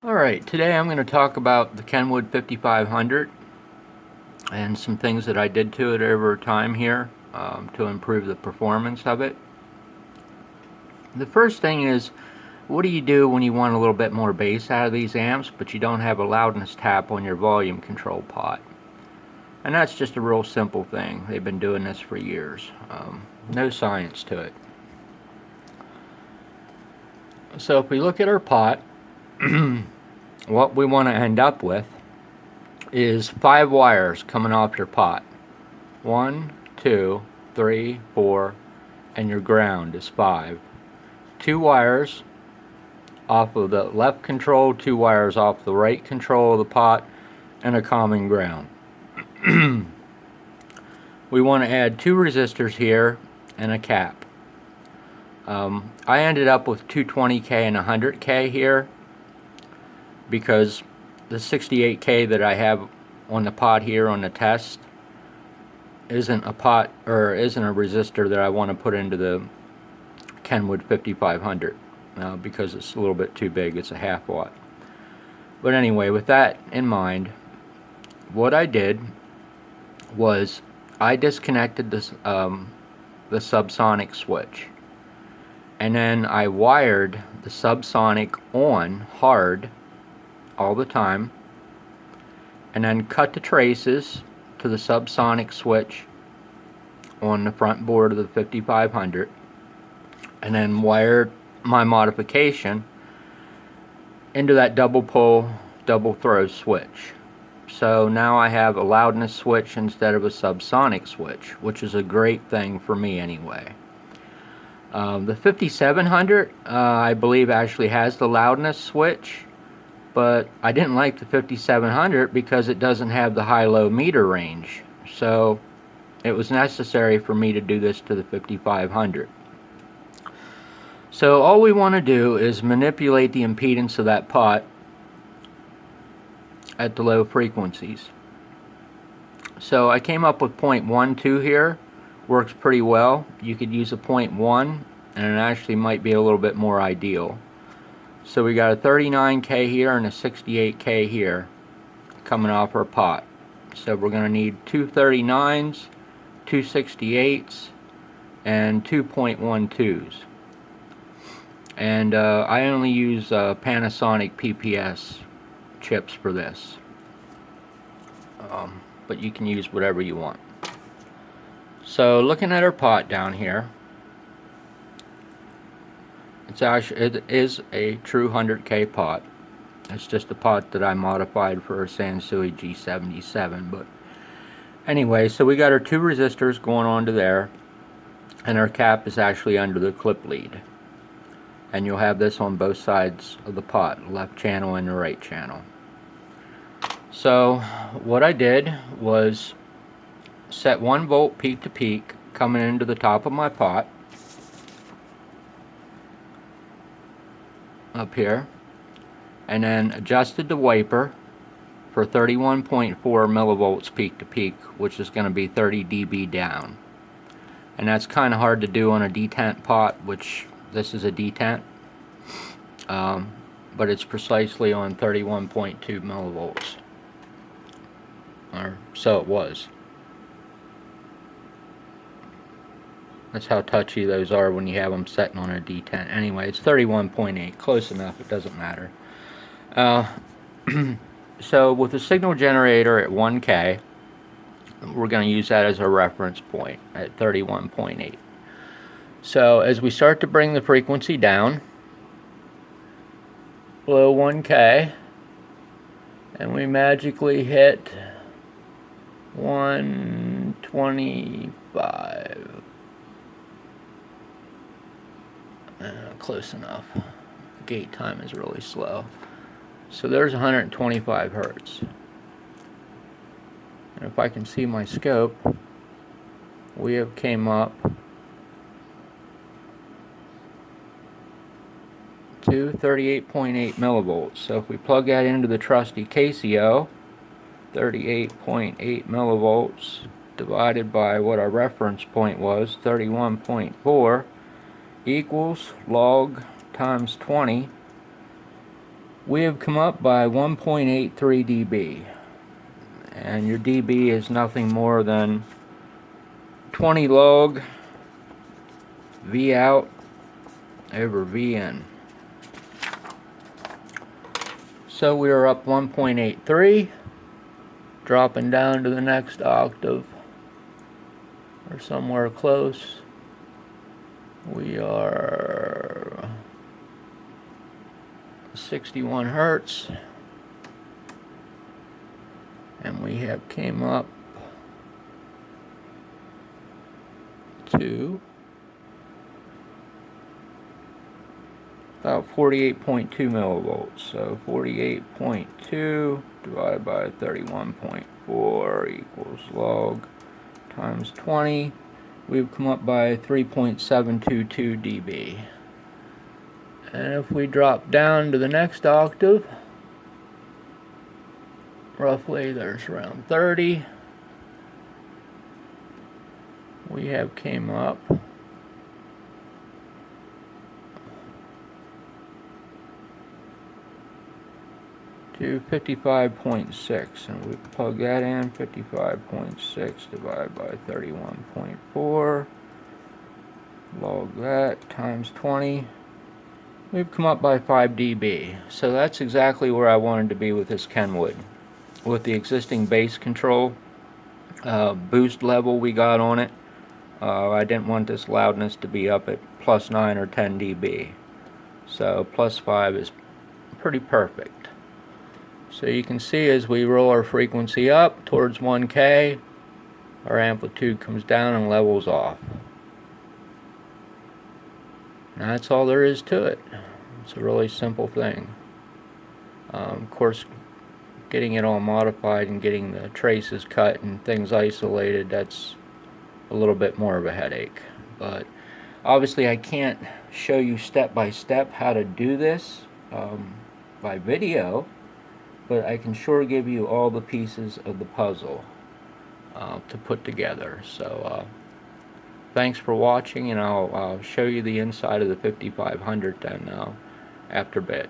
Alright, today I'm going to talk about the Kenwood 5500 and some things that I did to it over time here to improve the performance of it. The first thing is, what do you do when you want a little bit more bass out of these amps but you don't have a loudness tap on your volume control pot? And that's just a real simple thing. They've been doing this for years. No science to it. So if we look at our pot, what we want to end up with is 5 wires coming off your pot. 1, 2, 3, 4, and your ground is 5. 2 wires off of the left control, 2 wires off the right control of the pot, and a common ground. We want to add 2 resistors here and a cap. I ended up with 220K and 100K here because the 68K that I have on the pot here on the test isn't a resistor that I want to put into the Kenwood 5500 because it's a little bit too big. It's a 1/2 watt. But anyway, with that in mind, what I did was I disconnected this the subsonic switch, and then I wired the subsonic on hard all the time, and then cut the traces to the subsonic switch on the front board of the 5500, and then wired my modification into that double pull double throw switch. So now I have a loudness switch instead of a subsonic switch, which is a great thing for me anyway. The 5700 I believe actually has the loudness switch, but I didn't like the 5700 because it doesn't have the high-low meter range. So it was necessary for me to do this to the 5500. So all we want to do is manipulate the impedance of that pot at the low frequencies. So I came up with 0.12 here. Works pretty well. You could use a 0.1 and it actually might be a little bit more ideal. So we got a 39K here and a 68K here coming off our pot. So we're going to need 2 39s, 2 68s, and 2 0.12s. And I only use Panasonic PPS chips for this. But you can use whatever you want. So looking at our pot down here, it is a true 100K pot. It's just a pot that I modified for a Sansui G77. But anyway, so we got our 2 resistors going on to there, and our cap is actually under the clip lead. And you'll have this on both sides of the pot, left channel and the right channel. So what I did was set 1 volt peak to peak coming into the top of my pot up here, and then adjusted the wiper for 31.4 millivolts peak to peak, which is going to be 30 dB down. And that's kind of hard to do on a detent pot, which this is a detent, but it's precisely on 31.2 millivolts, or so it was. That's how touchy those are when you have them setting on a detent. Anyway, it's 31.8, close enough, it doesn't matter. So with the signal generator at 1K, we're going to use that as a reference point at 31.8. So as we start to bring the frequency down below 1K, and we magically hit 125. Close enough. Gate time is really slow. So there's 125 hertz. And if I can see my scope, we have came up to 38.8 millivolts. So if we plug that into the trusty Casio, 38.8 millivolts divided by what our reference point was, 31.4, equals log times 20, we have come up by 1.83 dB, and your dB is nothing more than 20 log V out over V in. So we are up 1.83, dropping down to the next octave, or somewhere close. We are 61 hertz, and we have came up to about 48.2 millivolts. So 48.2 divided by 31.4 equals log times 20. We've come up by 3.722 dB. And if we drop down to the next octave, roughly there's around 30, we have came up to 55.6, and we plug that in. 55.6 divided by 31.4, log that times 20. We've come up by 5 dB. So that's exactly where I wanted to be with this Kenwood. With the existing bass control boost level we got on it, I didn't want this loudness to be up at plus 9 or 10 dB. So plus 5 is pretty perfect. So you can see as we roll our frequency up towards 1K, our amplitude comes down and levels off. And that's all there is to it. It's a really simple thing. Of course, getting it all modified and getting the traces cut and things isolated, that's a little bit more of a headache. But obviously I can't show you step by step how to do this by video, but I can sure give you all the pieces of the puzzle to put together. So thanks for watching, and I'll show you the inside of the 5500 then after a bit.